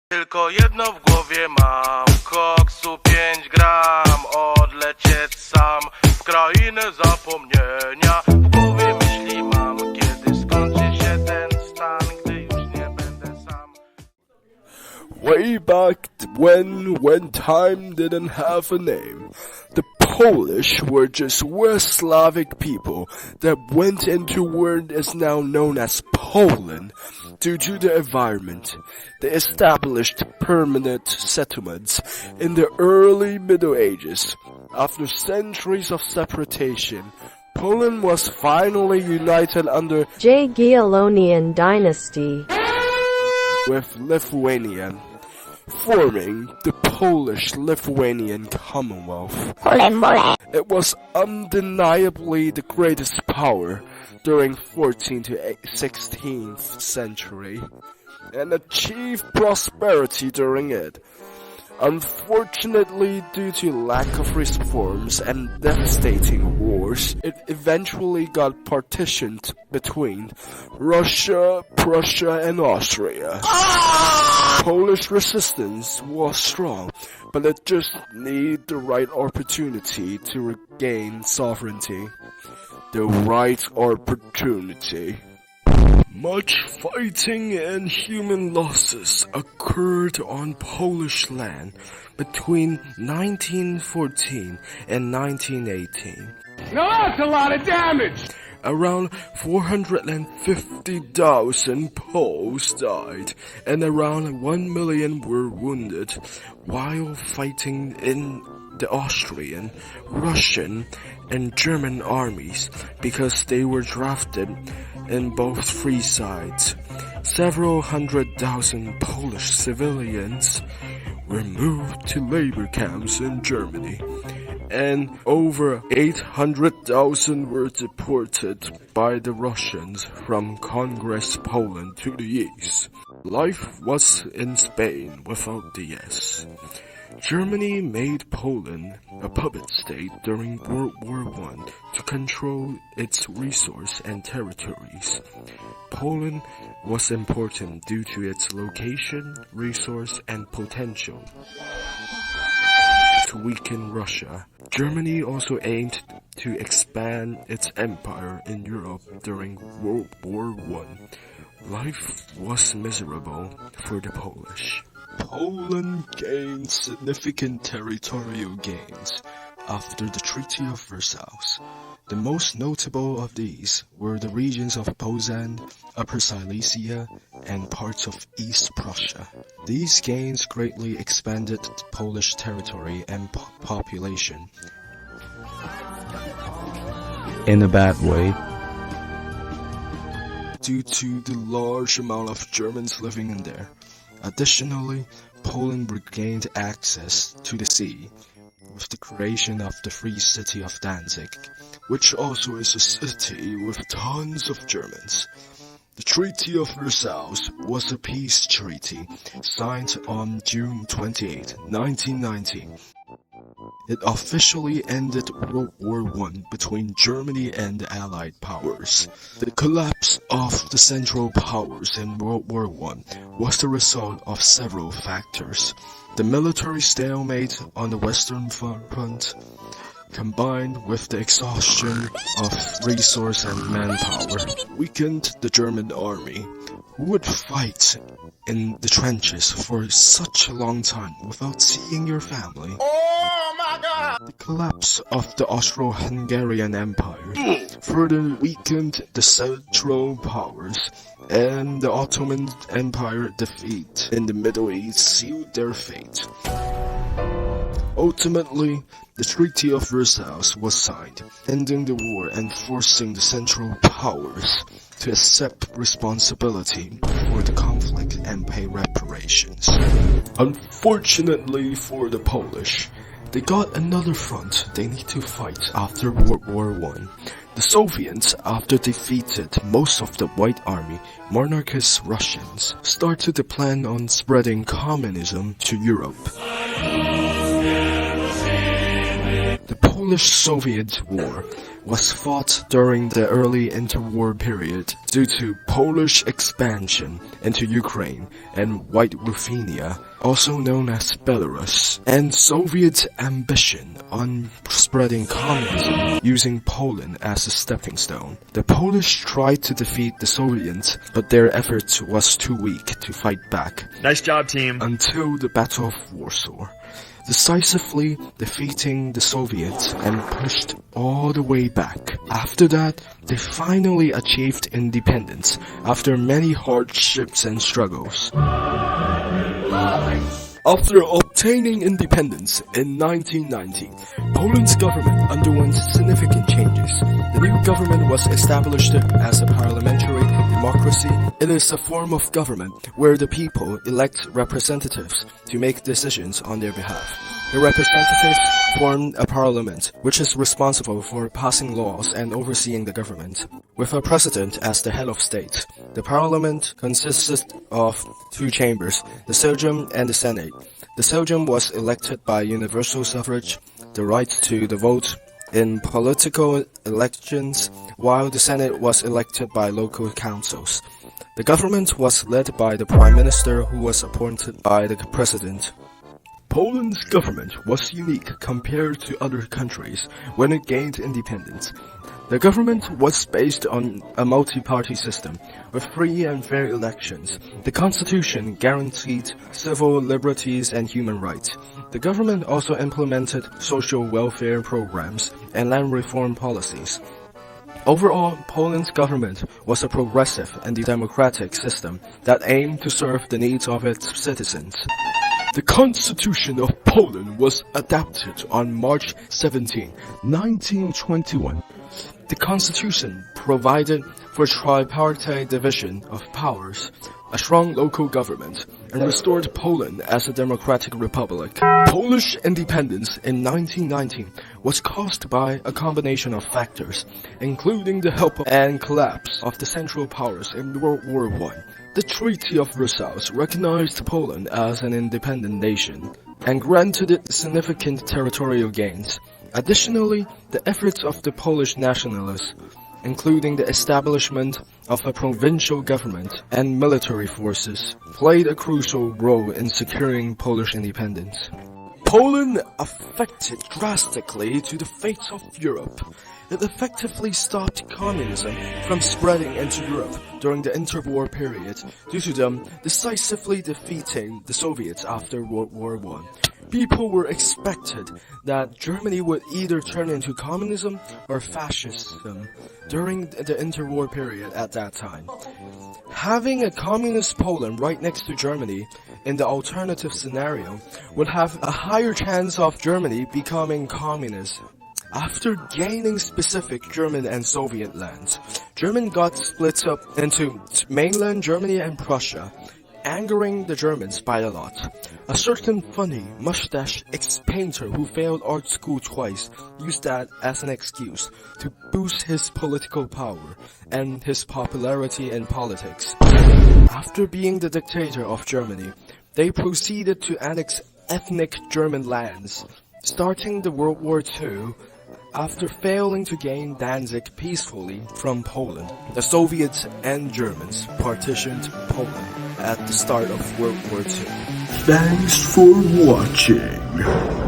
Tylko jedno w głowie mam, koksu 5 gram, odlecieć sam w krainę zapomnienia. W głowie myśli mam, kiedy skończy się ten stan, gdy już nie będę sam. Way back when time didn't have a name, the Polish were just West Slavic people that went into what is now known as Poland. Due to the environment, they established permanent settlements in the early Middle Ages. After centuries of separation, Poland was finally united under Jagiellonian dynasty with Lithuania, forming the Polish-Lithuanian Commonwealth. It was undeniably the greatest power during 14th to 16th century, and achieved prosperity during it. Unfortunately, due to lack of reforms and devastating wars, it eventually got partitioned between Russia, Prussia, and Austria. Polish resistance was strong, but it just needed the right opportunity to regain sovereignty. The right opportunity. Much fighting and human losses occurred on Polish land between 1914 and 1918. Now that's a lot of damage! Around 450,000 Poles died and around 1 million were wounded while fighting in the Austrian, Russian, and German armies because they were drafted in both free sides. Several 100,000 Polish civilians were moved to labor camps in Germany, and over 800,000 were deported by the Russians from Congress Poland to the east. Life was in Spain without the S. Germany made Poland a puppet state during World War I to control its resources and territories. Poland was important due to its location, resource, and potential to weaken Russia. Germany also aimed to expand its empire in Europe during World War I. Life was miserable for the Polish. Poland gained significant territorial gains after the Treaty of Versailles. The most notable of these were the regions of Posen, Upper Silesia, and parts of East Prussia. These gains greatly expanded the Polish territory and population. In a bad way. Due to the large amount of Germans living in there. Additionally, Poland regained access to the sea with the creation of the Free City of Danzig, which also is a city with tons of Germans. The Treaty of Versailles was a peace treaty signed on June 28, 1919. It officially ended World War I between Germany and the Allied powers. The collapse of the Central Powers in World War I was the result of several factors. The military stalemate on the Western Front, combined with the exhaustion of resource and manpower, weakened the German army, who would fight in the trenches for such a long time without seeing your family. The collapse of the Austro-Hungarian Empire further weakened the Central Powers, and the Ottoman Empire defeat in the Middle East sealed their fate. Ultimately, the Treaty of Versailles was signed, ending the war and forcing the Central Powers to accept responsibility for the conflict and pay reparations. Unfortunately for the Polish, they got another front they need to fight after World War I. The Soviets, after defeated most of the White Army, monarchist Russians, started to plan on spreading communism to Europe. The Polish-Soviet War was fought during the early interwar period due to Polish expansion into Ukraine and White Ruthenia, also known as Belarus, and Soviet ambition on spreading communism using Poland as a stepping stone. The Polish tried to defeat the Soviets, but their effort was too weak to fight back. Nice job, team. Until the Battle of Warsaw, decisively defeating the Soviets and pushed all the way back. After that, they finally achieved independence after many hardships and struggles. After obtaining independence in 1990, Poland's government underwent significant changes. The new government was established as a parliamentary democracy. It is a form of government where the people elect representatives to make decisions on their behalf. The representatives form a parliament, which is responsible for passing laws and overseeing the government. With a president as the head of state, the parliament consists of two chambers, the Sejm and the Senate. The Sejm was elected by universal suffrage, the right to the vote in political elections, while the Senate was elected by local councils. The government was led by the prime minister, who was appointed by the president. Poland's government was unique compared to other countries when it gained independence. The government was based on a multi-party system with free and fair elections. The constitution guaranteed civil liberties and human rights. The government also implemented social welfare programs and land reform policies. Overall, Poland's government was a progressive and democratic system that aimed to serve the needs of its citizens. The Constitution of Poland was adopted on March 17, 1921. The Constitution provided for tripartite division of powers, a strong local government, and restored Poland as a democratic republic. Polish independence in 1919 was caused by a combination of factors, including the help and collapse of the Central Powers in World War I. The Treaty of Versailles recognized Poland as an independent nation and granted it significant territorial gains. Additionally, the efforts of the Polish nationalists, including the establishment of a provincial government and military forces, played a crucial role in securing Polish independence. Poland affected drastically to the fate of Europe. It effectively stopped communism from spreading into Europe during the interwar period due to them decisively defeating the Soviets after World War I. People were expected that Germany would either turn into communism or fascism during the interwar period at that time. Having a communist Poland right next to Germany in the alternative scenario would have a higher chance of Germany becoming communist. After gaining specific German and Soviet lands, Germany got split up into mainland Germany and Prussia, angering the Germans by a lot. A certain funny, mustache ex-painter who failed art school twice used that as an excuse to boost his political power and his popularity in politics. After being the dictator of Germany, they proceeded to annex ethnic German lands, starting the World War II. After failing to gain Danzig peacefully from Poland, the Soviets and Germans partitioned Poland at the start of World War II. Thanks for watching.